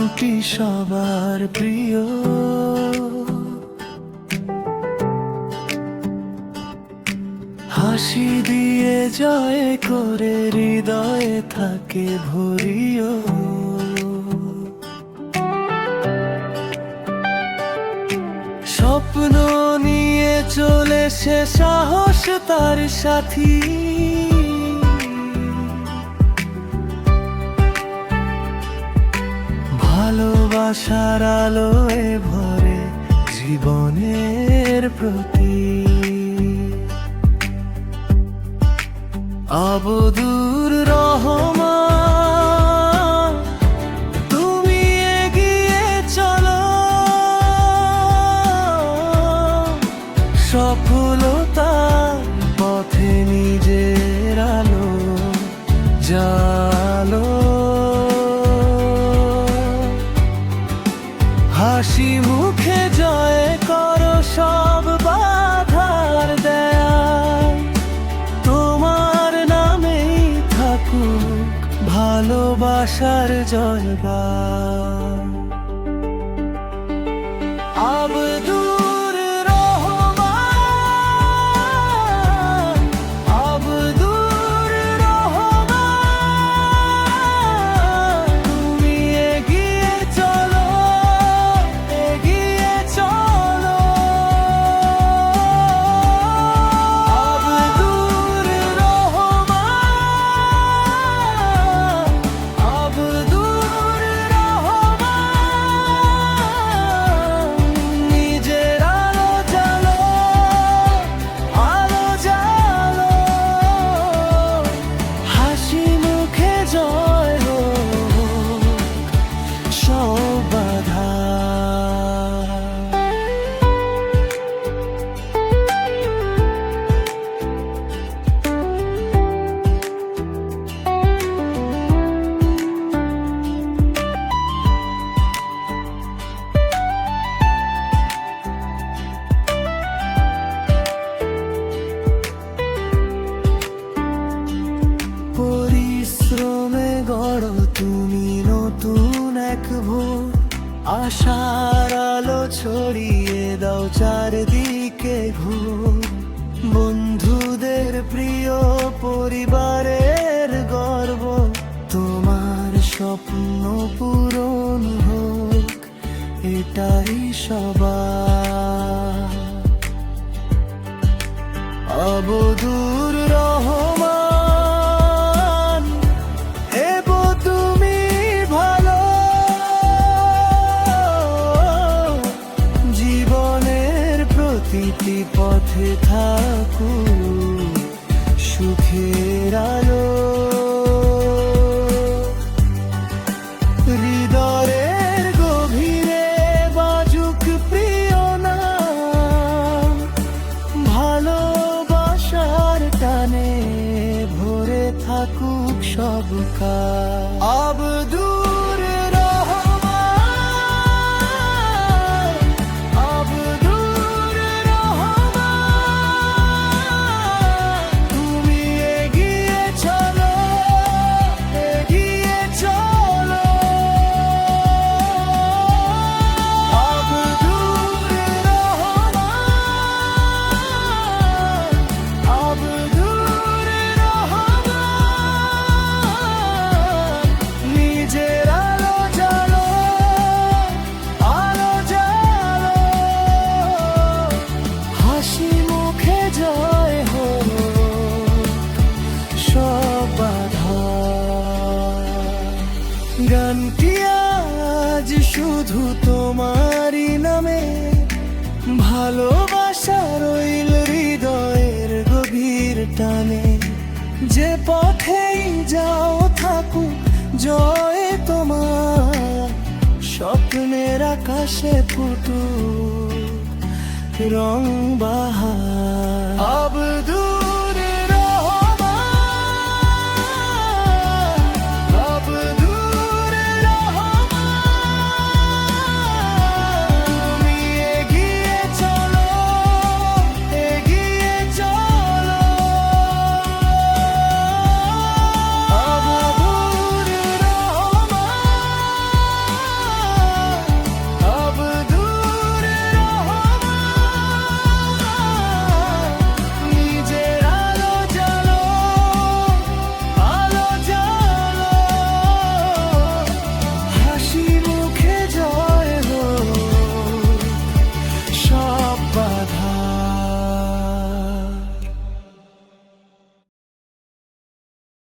গানটি সবার প্রিয়, হাসি দিয়ে জয় করে হৃদয়ে থাকে ভরিও। স্বপ্ন নিয়ে চলে সে সাহস তার সাথী, ভালোবাসার আলোয় ভরে জীবনের প্রতি। আবদুর রহমান তুমি এগিয়ে চলো, সফলতার পথে নিজের আলো জালো। হাসি মুখে জয় করো সব বাধার দেয়াল, তোমার নামেই থাকুক ভালোবাসার জয়গান। আবদুর রহমান, আবদুর রহমান তুমি এগিয়ে চলো, এগিয়ে চলো। আবদুর রহমান, আবদুর রহমান নিজের আলো জ্বালো, আলো জ্বালো। হাসি মুখে জয় হোক সব বাধা। পরিশ্রমে গড়ো তুমি নতুন এক ভোর, আশার আলো ছড়িয়ে দাও চারদিকে ঘুর। বন্ধুদের প্রিয় পরিবারের গর্ব, তোমার স্বপ্ন পূরণ হোক এটাই সবার। আবদুর রহমান এবো তুমি ভালো, জীবনের প্রতিটি পথে থাকুক সুখের আলো। হৃদয়ের গভীরে বাজুক প্রিয় নাম, ভালোবাসার টানে ভরে থাকুক সব কাজ। আবদুর রহমান, আবদুর রহমান তুমি এগিয়ে চলো, এগিয়ে চলো। আবদুর রহমান, আবদুর রহমান নিজের আলো জ্বালো, আলো জ্বালো। হাসি মুখে জয় হোক সব বাধা। গানটি আজ শুধু তোমারই নামে, ভালোবাসা রইল হৃদয়ের গভীর টানে। যে পথেই যাও থাকুক জয় তোমার, স্বপ্নের আকাশে ফুটুক রং বাহার।